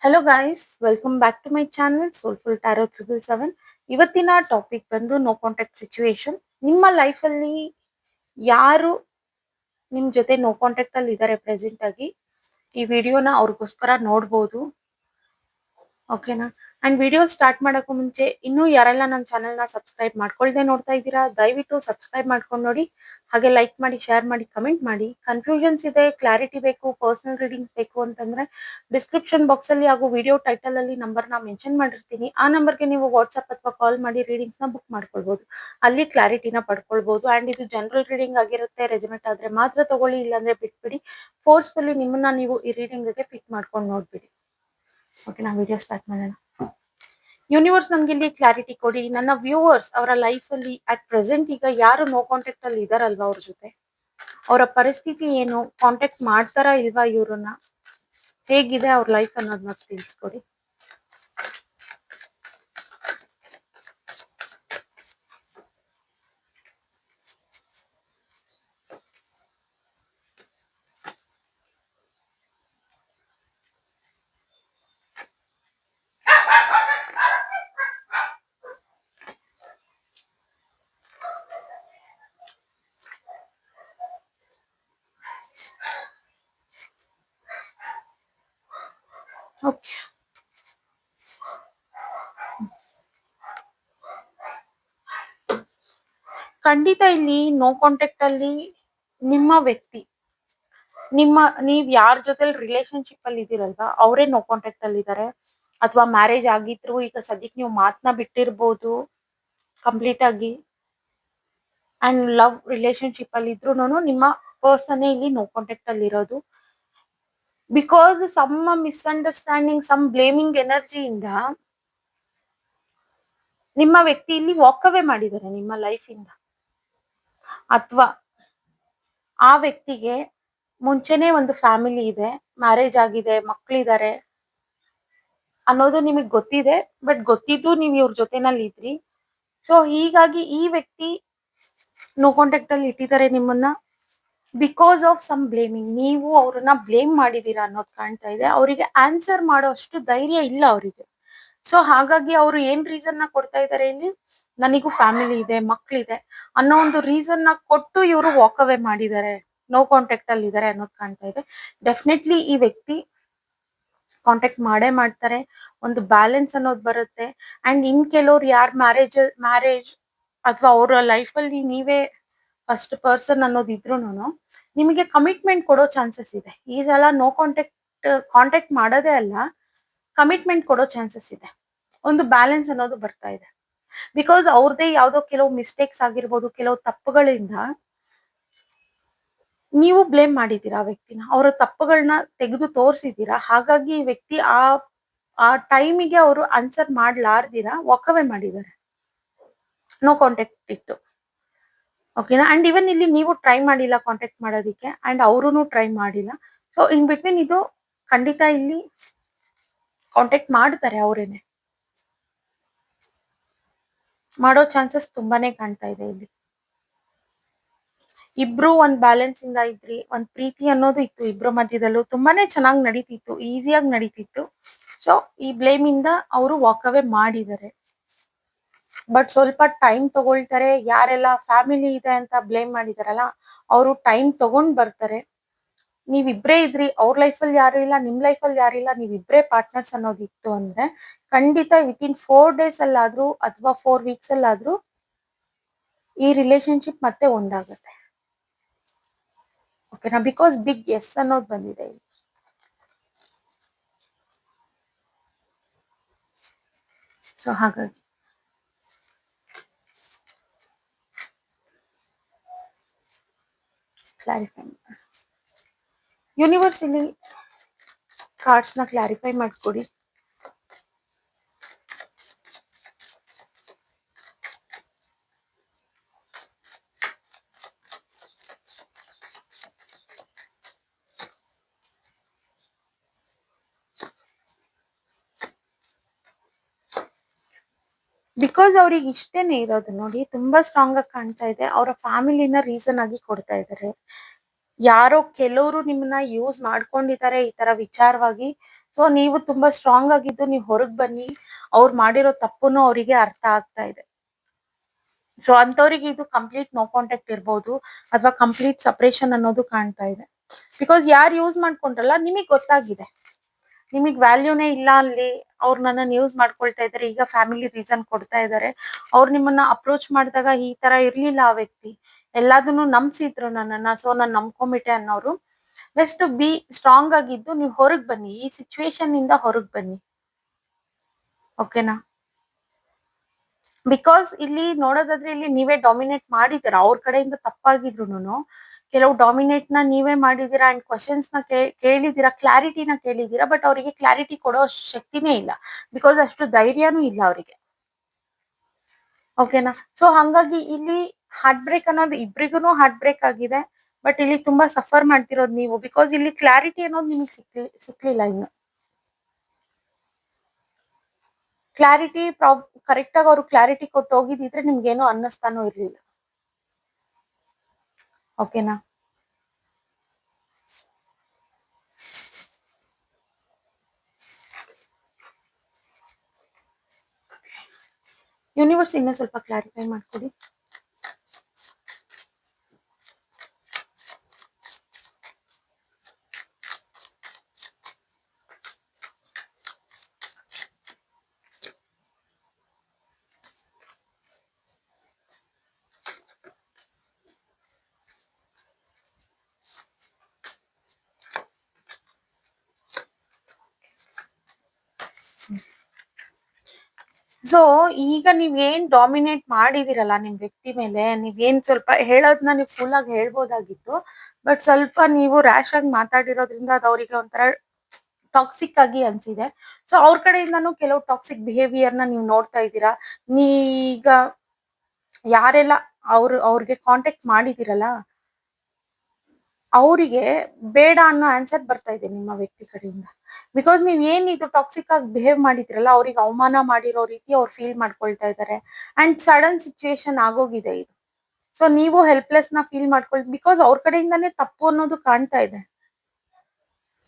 Hello guys, welcome back to my channel soulful tarot 777. ಇವತ್ತಿನ topic ಬಂದು no contact situation. ನಿಮ್ಮ ಲೈಫಲ್ಲಿ ಯಾರು ನಿಮ್ಮ ಜೊತೆ ನೋ ಕಾಂಟ್ಯಾಕ್ಟ್ ಅಲ್ಲಿ ಇದ್ದಾರೆ ಪ್ರೆಸೆಂಟ್ ಆಗಿ, ಈ ವಿಡಿಯೋನ ಅವ್ರಿಗೋಸ್ಕರ ನೋಡ್ಬೋದು. ಓಕೆನಾ? ಅಂಡ್ ವಿಡಿಯೋ ಸ್ಟಾರ್ಟ್ ಮಾಡೋಕ್ಕೂ ಮುಂಚೆ ಇನ್ನೂ ಯಾರೆಲ್ಲ ನನ್ನ ಚಾನಲ್ನ ಸಬ್ಸ್ಕ್ರೈಬ್ ಮಾಡ್ಕೊಳ್ದೆ ನೋಡ್ತಾ ಇದ್ದೀರಾ, ದಯವಿಟ್ಟು ಸಬ್ಸ್ಕ್ರೈಬ್ ಮಾಡ್ಕೊಂಡು ನೋಡಿ. ಹಾಗೆ ಲೈಕ್ ಮಾಡಿ, ಶೇರ್ ಮಾಡಿ, ಕಮೆಂಟ್ ಮಾಡಿ. ಕನ್ಫ್ಯೂಷನ್ಸ್ ಇದೆ, ಕ್ಲಾರಿಟಿ ಬೇಕು, ಪರ್ಸನಲ್ ರೀಡಿಂಗ್ಸ್ ಬೇಕು ಅಂತಂದ್ರೆ ಡಿಸ್ಕ್ರಿಪ್ಷನ್ ಬಾಕ್ಸ್ ಅಲ್ಲಿ ಹಾಗೂ ವಿಡಿಯೋ ಟೈಟಲ್ ಅಲ್ಲಿ ನಂಬರ್ನ ಮೆನ್ಷನ್ ಮಾಡಿರ್ತೀನಿ. ಆ ನಂಬರ್ಗೆ ನೀವು ವಾಟ್ಸ್ಆಪ್ ಅಥವಾ ಕಾಲ್ ಮಾಡಿ ರೀಡಿಂಗ್ಸ್ ನ ಬುಕ್ ಮಾಡ್ಕೊಳ್ಬಹುದು. ಅಲ್ಲಿ ಕ್ಲಾರಿಟಿನ ಪಡ್ಕೊಳ್ಬಹುದು. ಅಂಡ್ ಇದು ಜನರಲ್ ರೀಡಿಂಗ್ ಆಗಿರುತ್ತೆ. ರೆಸನೇಟ್ ಆದ್ರೆ ಮಾತ್ರ ತಗೊಳ್ಳಿ, ಇಲ್ಲಾಂದ್ರೆ ಬಿಟ್ಬಿಡಿ. ಫೋರ್ಸ್ಫುಲಿ ನಿಮ್ಮನ್ನ ನೀವು ಈ ರೀಡಿಂಗ್ ಗೆ ಫಿಟ್ ಮಾಡ್ಕೊಂಡು ನೋಡ್ಬಿಡಿ. ಓಕೆ, ನಾ ವಿಡಿಯೋ ಸ್ಟಾರ್ಟ್ ಮಾಡೋಣ. ಯೂನಿವರ್ಸ್ ನನ್ಗೆ ಇಲ್ಲಿ ಕ್ಲಾರಿಟಿ ಕೊಡಿ. ನನ್ನ ವ್ಯೂವರ್ಸ್ ಅವರ ಲೈಫ್ ಅಲ್ಲಿ ಅಟ್ ಪ್ರೆಸೆಂಟ್ ಈಗ ಯಾರು ನೋ ಕಾಂಟ್ಯಾಕ್ಟ್ ಅಲ್ಲಿ ಇದಾರಲ್ವಾ, ಅವ್ರ ಜೊತೆ ಅವರ ಪರಿಸ್ಥಿತಿ ಏನು, ಕಾಂಟ್ಯಾಕ್ಟ್ ಮಾಡ್ತಾರಾ ಇಲ್ವಾ, ಇವ್ರನ್ನ ಹೇಗಿದೆ ಅವ್ರ ಲೈಫ್ ಅನ್ನೋದನ್ನ ತಿಳಿಸ್ಕೊಡಿ. ಓಕೆ, ಖಂಡಿತ ಇಲ್ಲಿ ನೋ ಕಾಂಟ್ಯಾಕ್ಟ್ ಅಲ್ಲಿ ನಿಮ್ಮ ವ್ಯಕ್ತಿ, ನೀವ್ ಯಾರ ಜೊತೆ ರಿಲೇಶನ್ಶಿಪ್ ಅಲ್ಲಿ ಇದೀರಲ್ವಾ ಅವರೇ ನೋ ಕಾಂಟ್ಯಾಕ್ಟ್ ಅಲ್ಲಿ ಇದಾರೆ. ಅಥವಾ ಮ್ಯಾರೇಜ್ ಆಗಿದ್ರು, ಈಗ ಸದ್ಯಕ್ಕೆ ನೀವು ಮಾತನ್ನ ಬಿಟ್ಟಿರ್ಬೋದು ಕಂಪ್ಲೀಟ್ ಆಗಿ. ಅಂಡ್ ಲವ್ ರಿಲೇಶನ್ಶಿಪ್ ಅಲ್ಲಿ ಇದ್ರು ನಿಮ್ಮ ಪರ್ಸನ್ ಇಲ್ಲಿ ನೋ ಕಾಂಟ್ಯಾಕ್ಟ್ ಅಲ್ಲಿ ಇರೋದು. Because some misunderstanding, some blaming ಎನರ್ಜಿಯಿಂದ ನಿಮ್ಮ ವ್ಯಕ್ತಿ ಇಲ್ಲಿ ವಾಕ್ ಅವೇ ಮಾಡಿದ್ದಾರೆ ನಿಮ್ಮ ಲೈಫ್ ಇಂದ. ಅಥವಾ ಆ ವ್ಯಕ್ತಿಗೆ ಮುಂಚೆನೆ ಒಂದು ಫ್ಯಾಮಿಲಿ ಇದೆ, ಮ್ಯಾರೇಜ್ ಆಗಿದೆ, ಮಕ್ಳಿದ್ದಾರೆ ಅನ್ನೋದು ನಿಮಗ್ ಗೊತ್ತಿದೆ. ಬಟ್ ಗೊತ್ತಿದ್ದು ನೀವ್ ಇವ್ರ ಜೊತೆನಲ್ಲಿ ಇದ್ರಿ. ಸೊ ಹೀಗಾಗಿ ಈ ವ್ಯಕ್ತಿ ನೋ ಕಾಂಟ್ಯಾಕ್ಟ್ ಅಲ್ಲಿ ಇಟ್ಟಿದ್ದಾರೆ ನಿಮ್ಮನ್ನ ಬಿಕಾಸ್ ಆಫ್ ಸಮ್ ಬ್ಲೇಮಿಂಗ್. ನೀವು ಅವ್ರನ್ನ ಬ್ಲೇಮ್ ಮಾಡಿದೀರಾ ಅನ್ನೋದು ಕಾಣ್ತಾ ಇದೆ. ಅವರಿಗೆ ಆನ್ಸರ್ ಮಾಡೋ ಅಷ್ಟು ಧೈರ್ಯ ಇಲ್ಲ ಅವರಿಗೆ. ಸೊ ಹಾಗಾಗಿ ಅವರು ಏನ್ ರೀಸನ್ ನ ಕೊಡ್ತಾ ಇದ್ದಾರೆ ಇಲ್ಲಿ, ನನಗೂ ಫ್ಯಾಮಿಲಿ ಇದೆ, ಮಕ್ಳಿದೆ ಅನ್ನೋ ಒಂದು ರೀಸನ್ ನ ಕೊಟ್ಟು ಇವರು ವಾಕ್ ಅವೇ ಮಾಡಿದ್ದಾರೆ, ನೋ ಕಾಂಟ್ಯಾಕ್ಟ್ ಅಲ್ಲಿ ಇದ್ದಾರೆ ಅನ್ನೋದು ಕಾಣ್ತಾ ಇದೆ. ಡೆಫಿನೆಟ್ಲಿ ಈ ವ್ಯಕ್ತಿ ಕಾಂಟ್ಯಾಕ್ಟ್ ಮಾಡೇ ಮಾಡ್ತಾರೆ. ಒಂದು ಬ್ಯಾಲೆನ್ಸ್ ಅನ್ನೋದು ಬರುತ್ತೆ. ಅಂಡ್ ಇನ್ ಕೆಲವ್ರು ಯಾರು ಮ್ಯಾರೇಜ್ ಅಥವಾ ಅವರ ಲೈಫ್ ಅಲ್ಲಿ ನೀವೇ ಫಸ್ಟ್ ಪರ್ಸನ್ ಅನ್ನೋದು ಇದ್ರು ನಿಮಗೆ ಕಮಿಟ್ಮೆಂಟ್ ಕೊಡೋ ಚಾನ್ಸಸ್ ಇದೆ. ಈ ಸಲ ನೋ ಕಾಂಟ್ಯಾಕ್ಟ್ ಮಾಡೋದೇ ಅಲ್ಲ, ಕಮಿಟ್ಮೆಂಟ್ ಕೊಡೋ ಚಾನ್ಸಸ್ ಇದೆ. ಒಂದು ಬ್ಯಾಲೆನ್ಸ್ ಅನ್ನೋದು ಬರ್ತಾ ಇದೆ. ಬಿಕಾಸ್ ಅವ್ರದೇ ಯಾವ್ದೋ ಕೆಲವು ಮಿಸ್ಟೇಕ್ಸ್ ಆಗಿರ್ಬೋದು, ಕೆಲವು ತಪ್ಪುಗಳಿಂದ ನೀವು ಬ್ಲೇಮ್ ಮಾಡಿದೀರಾ ಆ ವ್ಯಕ್ತಿನ, ಅವರ ತಪ್ಪುಗಳನ್ನ ತೆಗೆದು ತೋರಿಸಿದೀರಾ. ಹಾಗಾಗಿ ಈ ವ್ಯಕ್ತಿ ಆ ಟೈಮಿಗೆ ಅವರು ಆನ್ಸರ್ ಮಾಡ್ಲಾರ್ದಿರ ವಾಕವೇ ಮಾಡಿದ್ದಾರೆ, ನೋ ಕಾಂಟ್ಯಾಕ್ಟ್ ಇಟ್ಟು. ಓಕೆನಾ? ಅಂಡ್ ಇವನ್ ಇಲ್ಲಿ ನೀವು ಟ್ರೈ ಮಾಡಿಲ್ಲ ಕಾಂಟ್ಯಾಕ್ಟ್ ಮಾಡೋದಿಕ್ಕೆ, ಅಂಡ್ ಅವರು ಟ್ರೈ ಮಾಡಿಲ್ಲ. ಸೊ ಇನ್ ಬಿಟ್ವೀನ್ ಇದು ಖಂಡಿತ ಇಲ್ಲಿ ಕಾಂಟ್ಯಾಕ್ಟ್ ಮಾಡ್ತಾರೆ, ಅವರೇನೆ ಮಾಡೋ ಚಾನ್ಸಸ್ ತುಂಬಾನೇ ಕಾಣ್ತಾ ಇದೆ ಇಲ್ಲಿ. ಇಬ್ರು ಒಂದ್ ಬ್ಯಾಲೆನ್ಸ್ ಇಂದ ಇದ್ರಿ, ಒಂದ್ ಪ್ರೀತಿ ಅನ್ನೋದು ಇತ್ತು ಇಬ್ರು ಮಧ್ಯದಲ್ಲೂ, ತುಂಬಾನೇ ಚೆನ್ನಾಗಿ ನಡೀತಿತ್ತು, ಈಸಿಯಾಗಿ ನಡೀತಿತ್ತು. ಸೊ ಈ ಬ್ಲೇಮ್ ಇಂದ ಅವರು ವಾಕ್ ಅವೇ ಮಾಡಿದ್ದಾರೆ. ಬಟ್ ಸ್ವಲ್ಪ ಟೈಮ್ ತಗೊಳ್ತಾರೆ. ಯಾರೆಲ್ಲ ಫ್ಯಾಮಿಲಿ ಇದೆ ಅಂತ ಬ್ಲೇಮ್ ಮಾಡಿದಾರಲ್ಲ, ಅವರು ಟೈಮ್ ತಗೊಂಡ್ ಬರ್ತಾರೆ. ನೀವಿಬ್ರೇ ಇದ್ರಿ, ಅವ್ರ ಲೈಫಲ್ಲಿ ಯಾರು ಇಲ್ಲ, ನಿಮ್ ಲೈಫಲ್ಲಿ ಯಾರು ಇಲ್ಲ, ನೀವಿಬ್ರೇ ಪಾರ್ಟ್ನರ್ಸ್ ಅನ್ನೋದಿತ್ತು ಅಂದ್ರೆ ಖಂಡಿತ ವಿತಿನ್ 4 days ಅಲ್ಲಾದ್ರೂ ಅಥವಾ 4 weeks ಅಲ್ಲಾದ್ರೂ ಈ ರಿಲೇಶನ್ಶಿಪ್ ಮತ್ತೆ ಒಂದಾಗತ್ತೆ. ಓಕೆನಾ? ಬಿಕಾಸ್ ಬಿಗ್ ಎಸ್ ಅನ್ನೋದು ಬಂದಿದೆ ಇಲ್ಲಿ. ಸೊ ಹಾಗಾಗಿ ಕ್ಲಾರಿಫೈ ಯೂನಿವರ್ಸ್ ಇಲ್ಲಿ ಕಾರ್ಡ್ಸ್ ನ ಕ್ಲಾರಿಫೈ ಮಾಡ್ಕೊಡಿ. ಬಿಕಾಸ್ ಅವ್ರಿಗೆ ಇಷ್ಟೇನೆ ಇರೋದು ನೋಡಿ, ತುಂಬಾ ಸ್ಟ್ರಾಂಗ್ ಆಗಿ ಕಾಣ್ತಾ ಇದೆ. ಅವರ ಫ್ಯಾಮಿಲಿನ ರೀಸನ್ ಆಗಿ ಕೊಡ್ತಾ ಇದ್ದಾರೆ. ಯಾರೋ ಕೆಲವರು ನಿಮ್ಮನ್ನ ಯೂಸ್ ಮಾಡ್ಕೊಂಡಿದ್ದಾರೆ ಈ ತರ ವಿಚಾರವಾಗಿ. ಸೊ ನೀವು ತುಂಬಾ ಸ್ಟ್ರಾಂಗ್ ಆಗಿದ್ದು ನೀವು ಹೊರಗ್ ಬನ್ನಿ. ಅವ್ರು ಮಾಡಿರೋ ತಪ್ಪುನು ಅವರಿಗೆ ಅರ್ಥ ಆಗ್ತಾ ಇದೆ. ಸೊ ಅಂತವ್ರಿಗೆ ಇದು ಕಂಪ್ಲೀಟ್ ನೋ ಕಾಂಟ್ಯಾಕ್ಟ್ ಇರ್ಬೋದು ಅಥವಾ ಕಂಪ್ಲೀಟ್ ಸಪರೇಷನ್ ಅನ್ನೋದು ಕಾಣ್ತಾ ಇದೆ. ಬಿಕಾಸ್ ಯಾರು ಯೂಸ್ ಮಾಡ್ಕೊಂಡ್ರಲ್ಲ ನಿಮಗ್ ಗೊತ್ತಾಗಿದೆ, ನಿಮಗ್ ವ್ಯಾಲ್ಯೂನೇ ಇಲ್ಲ ಅಲ್ಲಿ. ಅವ್ರು ನನ್ನನ್ನು ಯೂಸ್ ಮಾಡ್ಕೊಳ್ತಾ ಇದಾರೆ, ಈಗ ಫ್ಯಾಮಿಲಿ ರೀಸನ್ ಕೊಡ್ತಾ ಇದಾರೆ. ಅವ್ರು ನಿಮ್ಮನ್ನ ಅಪ್ರೋಚ್ ಮಾಡಿದಾಗ ಈ ತರ ಇರ್ಲಿಲ್ಲ ಆ ವ್ಯಕ್ತಿ, ಎಲ್ಲದನ್ನು ನಂಬ್ಸಿದ್ರು ನನ್ನನ್ನ, ಸೊ ನಾನ್ ನಂಬ್ಕೊಂಬಿಟ್ಟೆ ಅನ್ನೋರು. ಬೆಸ್ಟ್ ಬಿ ಸ್ಟ್ರಾಂಗ್ ಆಗಿದ್ದು ನೀವು ಹೊರಗ್ ಬನ್ನಿ, ಈ ಸಿಚುವೇಶನ್ ಇಂದ ಹೊರಗ್ ಬನ್ನಿ. ಓಕೆನಾ? ಬಿಕಾಸ್ ಇಲ್ಲಿ ನೋಡೋದಾದ್ರೆ ಇಲ್ಲಿ ನೀವೇ ಡಾಮಿನೇಟ್ ಮಾಡಿದ್ದೀರಾ, ಅವ್ರ ಕಡೆಯಿಂದ ತಪ್ಪಾಗಿದ್ರು ಕೆಲವು ಡಾಮಿನೇಟ್ ನ ನೀವೇ ಮಾಡಿದೀರಾ. ಅಂಡ್ ಕ್ವಶನ್ಸ್ ನ ಕೇಳಿದೀರಾ, ಕ್ಲಾರಿಟಿನ ಕೇಳಿದೀರಾ. ಬಟ್ ಅವರಿಗೆ ಕ್ಲಾರಿಟಿ ಕೊಡೋ ಶಕ್ತಿನೇ ಇಲ್ಲ, ಬಿಕಾಸ್ ಅಷ್ಟು ಧೈರ್ಯನೂ ಇಲ್ಲ ಅವರಿಗೆ. ಓಕೆನಾ? ಸೊ ಹಂಗಾಗಿ ಇಲ್ಲಿ ಹಾರ್ಟ್ ಬ್ರೇಕ್ ಅನ್ನೋದು ಇಬ್ರಿಗೂ ಹಾರ್ಟ್ ಬ್ರೇಕ್ ಆಗಿದೆ. ಬಟ್ ಇಲ್ಲಿ ತುಂಬಾ ಸಫರ್ ಮಾಡ್ತಿರೋದು ನೀವು, ಬಿಕಾಸ್ ಇಲ್ಲಿ ಕ್ಲಾರಿಟಿ ಅನ್ನೋದು ನಿಮಗೆ ಸಿಕ್ಲಿಲ್ಲ ಇನ್ನು. ಕ್ಲಾರಿಟಿ ಕರೆಕ್ಟ್ ಆಗಿ ಅವ್ರು ಕ್ಲಾರಿಟಿ ಕೊಟ್ಟು ಹೋಗಿದ್ರೆ ನಿಮ್ಗೇನು ಅನ್ನಿಸ್ತಾನೂ ಇರ್ಲಿಲ್ಲ. ಓಕೆನಾ? ಯೂನಿವರ್ಸ್ ಇನ್ನೂ ಸ್ವಲ್ಪ ಕ್ಲಾರಿಫೈ ಮಾಡ್ಕೊಡಿ. ಸೊ ಈಗ ನೀವೇನ್ ಡಾಮಿನೇಟ್ ಮಾಡಿದಿರಲ್ಲ ನಿಮ್ ವ್ಯಕ್ತಿ ಮೇಲೆ, ನೀವೇನ್ ಸ್ವಲ್ಪ ಹೇಳೋದ್ನ ನೀವು ಫುಲ್ ಆಗಿ ಹೇಳ್ಬೋದಾಗಿತ್ತು. ಬಟ್ ಸ್ವಲ್ಪ ನೀವು ರ್ಯಾಶ್ ಆಗಿ ಮಾತಾಡಿರೋದ್ರಿಂದ ಅದು ಅವರಿಗೆ ಒಂಥರ ಟಾಕ್ಸಿಕ್ ಆಗಿ ಅನ್ಸಿದೆ. ಸೊ ಅವ್ರ ಕಡೆಯಿಂದಾನು ಕೆಲವು ಟಾಕ್ಸಿಕ್ ಬಿಹೇವಿಯರ್ ನ ನೀವು ನೋಡ್ತಾ ಇದ್ದೀರಾ. ಈಗ ಯಾರೆಲ್ಲ ಅವ್ರಿಗೆ ಕಾಂಟ್ಯಾಕ್ಟ್ ಮಾಡಿದಿರಲ್ಲ, ಅವರಿಗೆ ಬೇಡ ಅನ್ನೋ ಆನ್ಸರ್ ಬರ್ತಾ ಇದೆ ನಿಮ್ಮ ವ್ಯಕ್ತಿ ಕಡೆಯಿಂದ. ಬಿಕಾಸ್ ನೀವ್ ಏನ್ ಇದು ಟಾಕ್ಸಿಕ್ ಆಗಿ ಬಿಹೇವ್ ಮಾಡಿದ್ರಲ್ಲ, ಅವ್ರಿಗೆ ಅವಮಾನ ಮಾಡಿರೋ ರೀತಿ ಅವ್ರು ಫೀಲ್ ಮಾಡ್ಕೊಳ್ತಾ ಇದ್ದಾರೆ. ಅಂಡ್ ಸಡನ್ ಸಿಚುವೇಶನ್ ಆಗೋಗಿದೆ ಇದು. ಸೊ ನೀವು ಹೆಲ್ಪ್ಲೆಸ್ ನ ಫೀಲ್ ಮಾಡ್ಕೊಳ್ತೀವಿ, ಬಿಕಾಸ್ ಅವ್ರ ಕಡೆಯಿಂದಾನೇ ತಪ್ಪು ಅನ್ನೋದು ಕಾಣ್ತಾ ಇದೆ.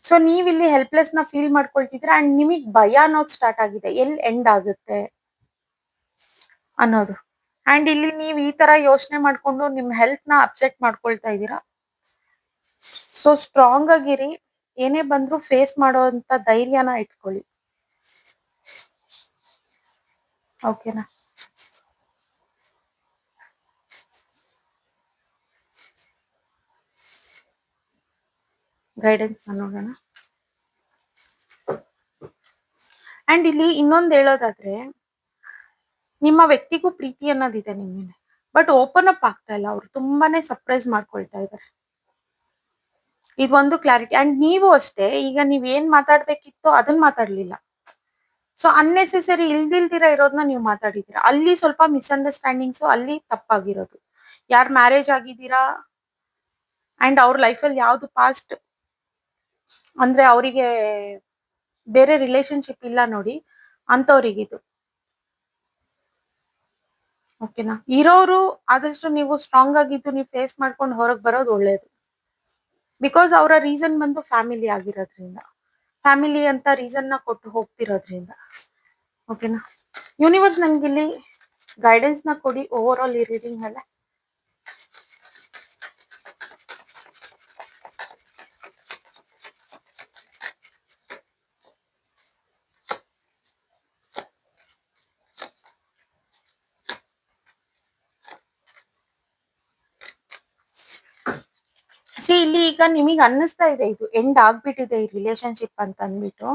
ಸೊ ನೀವ್ ಇಲ್ಲಿ ಹೆಲ್ಪ್ಲೆಸ್ ನ ಫೀಲ್ ಮಾಡ್ಕೊಳ್ತಿದ್ರೆ ಅಂಡ್ ನಿಮಗ್ ಭಯ ಅನ್ನೋದು ಸ್ಟಾರ್ಟ್ ಆಗಿದೆ, ಎಲ್ಲಿ ಎಂಡ್ ಆಗುತ್ತೆ ಅನ್ನೋದು. ಅಂಡ್ ಇಲ್ಲಿ ನೀವ್ ಈ ತರ ಯೋಚನೆ ಮಾಡ್ಕೊಂಡು ನಿಮ್ ಹೆಲ್ತ್ ನ ಅಪ್ಸೆಟ್ ಮಾಡ್ಕೊಳ್ತಾ ಇದ್ದೀರಾ. ಸೊ ಸ್ಟ್ರಾಂಗ್ ಆಗಿರಿ, ಏನೇ ಬಂದ್ರು ಫೇಸ್ ಮಾಡೋಂತ ಧೈರ್ಯನ ಇಟ್ಕೊಳ್ಳಿ. ಓಕೆನಾ? ಗೈಡೆನ್ಸ್ ನೋಡೋಣ. ಅಂಡ್ ಇಲ್ಲಿ ಇನ್ನೊಂದು ಹೇಳೋದಾದ್ರೆ, ನಿಮ್ಮ ವ್ಯಕ್ತಿಗೂ ಪ್ರೀತಿ ಅನ್ನೋದಿದೆ ನಿಮ್ಮ ಮೇಲೆ, ಬಟ್ ಓಪನ್ ಅಪ್ ಆಗ್ತಾ ಇಲ್ಲ. ಅವ್ರು ತುಂಬಾನೇ ಸರ್ಪ್ರೈಸ್ ಮಾಡ್ಕೊಳ್ತಾ ಇದ್ದಾರೆ. ಇದೊಂದು ಕ್ಲಾರಿಟಿ. ಅಂಡ್ ನೀವು ಅಷ್ಟೇ, ಈಗ ನೀವ್ ಏನ್ ಮಾತಾಡ್ಬೇಕಿತ್ತು ಅದನ್ನ ಮಾತಾಡ್ಲಿಲ್ಲ. ಸೊ ಅನ್ನೆಸೆಸರಿ ಇಲ್ದಿಲ್ದಿರ ಇರೋದನ್ನ ನೀವು ಮಾತಾಡಿದೀರಾ, ಅಲ್ಲಿ ಸ್ವಲ್ಪ ಮಿಸ್ಅಂಡರ್ಸ್ಟ್ಯಾಂಡಿಂಗ್ಸ್, ಅಲ್ಲಿ ತಪ್ಪಾಗಿರೋದು. ಯಾರ್ ಮ್ಯಾರೇಜ್ ಆಗಿದ್ದೀರಾ ಅಂಡ್ ಅವ್ರ ಲೈಫಲ್ಲಿ ಯಾವ್ದು ಪಾಸ್ಟ್ ಅಂದ್ರೆ ಅವರಿಗೆ ಬೇರೆ ರಿಲೇಶನ್ಶಿಪ್ ಇಲ್ಲ ನೋಡಿ, ಅಂತವ್ರಿಗಿದು. ಓಕೆನಾ? ಇರೋರು ಆದಷ್ಟು ನೀವು ಸ್ಟ್ರಾಂಗ್ ಆಗಿದ್ದು ನೀವು ಫೇಸ್ ಮಾಡ್ಕೊಂಡು ಹೊರಗೆ ಬರೋದು ಒಳ್ಳೇದು. ಬಿಕಾಸ್ ಅವರ ರೀಸನ್ ಬಂದು ಫ್ಯಾಮಿಲಿ ಆಗಿರೋದ್ರಿಂದ, ಫ್ಯಾಮಿಲಿ ಅಂತ ರೀಸನ್ ನ ಕೊಟ್ಟು ಹೋಗ್ತಿರೋದ್ರಿಂದ. ಓಕೆನಾ? ಯೂನಿವರ್ಸ್ ನಂಗೆ ಇಲ್ಲಿ ಗೈಡೆನ್ಸ್ ನ ಕೊಡಿ ಓವರ್ ಆಲ್ ಈ ರೀಡಿಂಗ್ ಮೇಲೆ. ಇಲ್ಲಿ ಈಗ ನಿಮಗೆ ಅನ್ನಿಸ್ತಾ ಇದೆ ಇದು ಎಂಡ್ ಆಗ್ಬಿಟ್ಟಿದೆ ಈ ರಿಲೇಶನ್ಶಿಪ್ ಅಂತ ಅಂದ್ಬಿಟ್ಟು.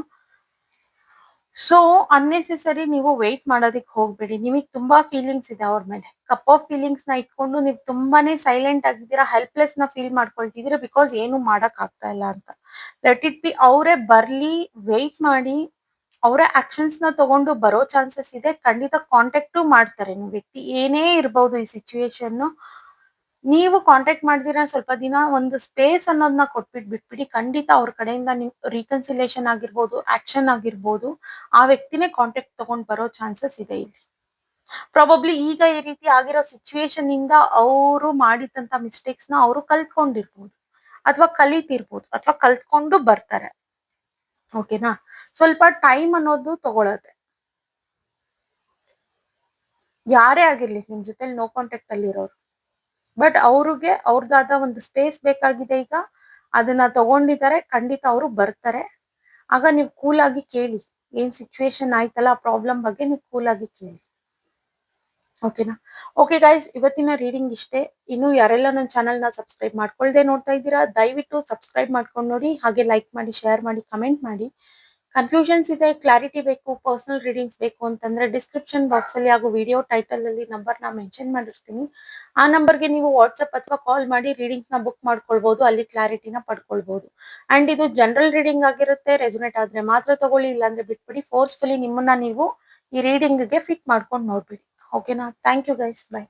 ಸೊ ಅನ್ನೆಸೆಸರಿ ನೀವು ವೇಟ್ ಮಾಡೋದಕ್ಕೆ ಹೋಗ್ಬೇಡಿ. ನಿಮಗೆ ತುಂಬಾ ಫೀಲಿಂಗ್ಸ್ ಇದೆ ಅವ್ರ ಮೇಲೆ, ಕಪ್ ಆಫ್ ಫೀಲಿಂಗ್ಸ್ ನ ಇಟ್ಕೊಂಡು ನೀವು ತುಂಬಾನೇ ಸೈಲೆಂಟ್ ಆಗಿದ್ದೀರಾ, ಹೆಲ್ಪ್ಲೆಸ್ ನ ಫೀಲ್ ಮಾಡ್ಕೊಳ್ತಿದ್ದೀರಾ. ಬಿಕಾಸ್ ಏನು ಮಾಡಕ್ ಆಗ್ತಾ ಇಲ್ಲ ಅಂತ. ಲೆಟ್ ಇಟ್ ಬಿ, ಅವರೇ ಬರ್ಲಿ, ವೇಟ್ ಮಾಡಿ. ಅವರ ಆಕ್ಷನ್ಸ್ ನ ತಗೊಂಡು ಬರೋ ಚಾನ್ಸಸ್ ಇದೆ. ಖಂಡಿತ ಕಾಂಟ್ಯಾಕ್ಟು ಮಾಡ್ತಾರೆ ನಿಮ್ ವ್ಯಕ್ತಿ, ಏನೇ ಇರ್ಬೋದು ಈ ಸಿಚುವೇಶನ್. ನೀವು ಕಾಂಟ್ಯಾಕ್ಟ್ ಮಾಡಿದಿರ ಸ್ವಲ್ಪ ದಿನ ಒಂದು ಸ್ಪೇಸ್ ಅನ್ನೋದನ್ನ ಕೊಟ್ಬಿಟ್ಟು ಬಿಟ್ಬಿಡಿ. ಖಂಡಿತ ಅವ್ರ ಕಡೆಯಿಂದ ನೀವು ರೀಕನ್ಸಿಲೇಷನ್ ಆಗಿರ್ಬೋದು, ಆಕ್ಷನ್ ಆಗಿರ್ಬೋದು, ಆ ವ್ಯಕ್ತಿನೇ ಕಾಂಟ್ಯಾಕ್ಟ್ ತಗೊಂಡ್ ಬರೋ ಚಾನ್ಸಸ್ ಇದೆ ಇಲ್ಲಿ. ಪ್ರಾಬಬ್ಲಿ ಈಗ ಈ ರೀತಿ ಆಗಿರೋ ಸಿಚುವೇಶನ್ ಇಂದ ಅವರು ಮಾಡಿದಂತ ಮಿಸ್ಟೇಕ್ಸ್ ನ ಅವರು ಕಲ್ತ್ಕೊಂಡಿರ್ಬೋದು. ಅಥವಾ ಕಲಿತಿರ್ಬೋದು ಅಥವಾ ಕಲ್ತ್ಕೊಂಡು ಬರ್ತಾರೆ. ಓಕೆನಾ? ಸ್ವಲ್ಪ ಟೈಮ್ ಅನ್ನೋದು ತಗೊಳತ್ತೆ. ಯಾರೇ ಆಗಿರ್ಲಿ ನಿಮ್ ಜೊತೆಲಿ ನೋ ಕಾಂಟ್ಯಾಕ್ಟ್ ಅಲ್ಲಿ ಇರೋರು, ಬಟ್ ಅವ್ರಿಗೆ ಅವ್ರದ್ದಾದ ಒಂದು ಸ್ಪೇಸ್ ಬೇಕಾಗಿದೆ ಈಗ. ಅದನ್ನ ತಗೊಂಡಿದ್ದಾರೆ, ಖಂಡಿತ ಅವರು ಬರ್ತಾರೆ. ಆಗ ನೀವು ಕೂಲ್ ಆಗಿ ಕೇಳಿ, ಏನ್ ಸಿಚುವೇಶನ್ ಆಯ್ತಲ್ಲ ಆ ಪ್ರಾಬ್ಲಮ್ ಬಗ್ಗೆ ನೀವು ಕೂಲ್ ಆಗಿ ಕೇಳಿ. ಓಕೆನಾ? ಓಕೆ ಗೈಸ್, ಇವತ್ತಿನ ರೀಡಿಂಗ್ ಇಷ್ಟೇ. ಇನ್ನು ಯಾರೆಲ್ಲ ನನ್ನ ಚಾನಲ್ನ ಸಬ್ಸ್ಕ್ರೈಬ್ ಮಾಡ್ಕೊಳ್ದೆ ನೋಡ್ತಾ ಇದ್ದೀರಾ, ದಯವಿಟ್ಟು ಸಬ್ಸ್ಕ್ರೈಬ್ ಮಾಡ್ಕೊಂಡು ನೋಡಿ. ಹಾಗೆ ಲೈಕ್ ಮಾಡಿ, ಶೇರ್ ಮಾಡಿ, ಕಮೆಂಟ್ ಮಾಡಿ. ಕನ್ಫ್ಯೂಷನ್ಸ್ ಇದೆ, ಕ್ಲಾರಿಟಿ ಬೇಕು, ಪರ್ಸನಲ್ ರೀಡಿಂಗ್ಸ್ ಬೇಕು ಅಂತಂದ್ರೆ ಡಿಸ್ಕ್ರಿಪ್ಷನ್ ಬಾಕ್ಸ್ ಅಲ್ಲಿ ಹಾಗೂ ವಿಡಿಯೋ ಟೈಟಲ್ ಅಲ್ಲಿ ನಂಬರ್ನ ಮೆನ್ಷನ್ ಮಾಡಿರ್ತೀನಿ. ಆ ನಂಬರ್ಗೆ ನೀವು ವಾಟ್ಸ್ಆಪ್ ಅಥವಾ ಕಾಲ್ ಮಾಡಿ ರೀಡಿಂಗ್ಸ್ ನ ಬುಕ್ ಮಾಡ್ಕೊಳ್ಬಹುದು, ಅಲ್ಲಿ ಕ್ಲಾರಿಟಿನ ಪಡ್ಕೊಳ್ಬಹುದು. ಅಂಡ್ ಇದು ಜನರಲ್ ರೀಡಿಂಗ್ ಆಗಿರುತ್ತೆ. ರೆಸೊನೇಟ್ ಆದ್ರೆ ಮಾತ್ರ ತಗೊಳ್ಳಿ, ಇಲ್ಲಾಂದ್ರೆ ಬಿಟ್ಬಿಡಿ. ಫೋರ್ಸ್ಫುಲಿ ನಿಮ್ಮನ್ನ ನೀವು ಈ ರೀಡಿಂಗ್ ಗೆ ಫಿಟ್ ಮಾಡ್ಕೊಂಡು ನೋಡ್ಬಿಡಿ. ಓಕೆನಾ? Thank you guys, by.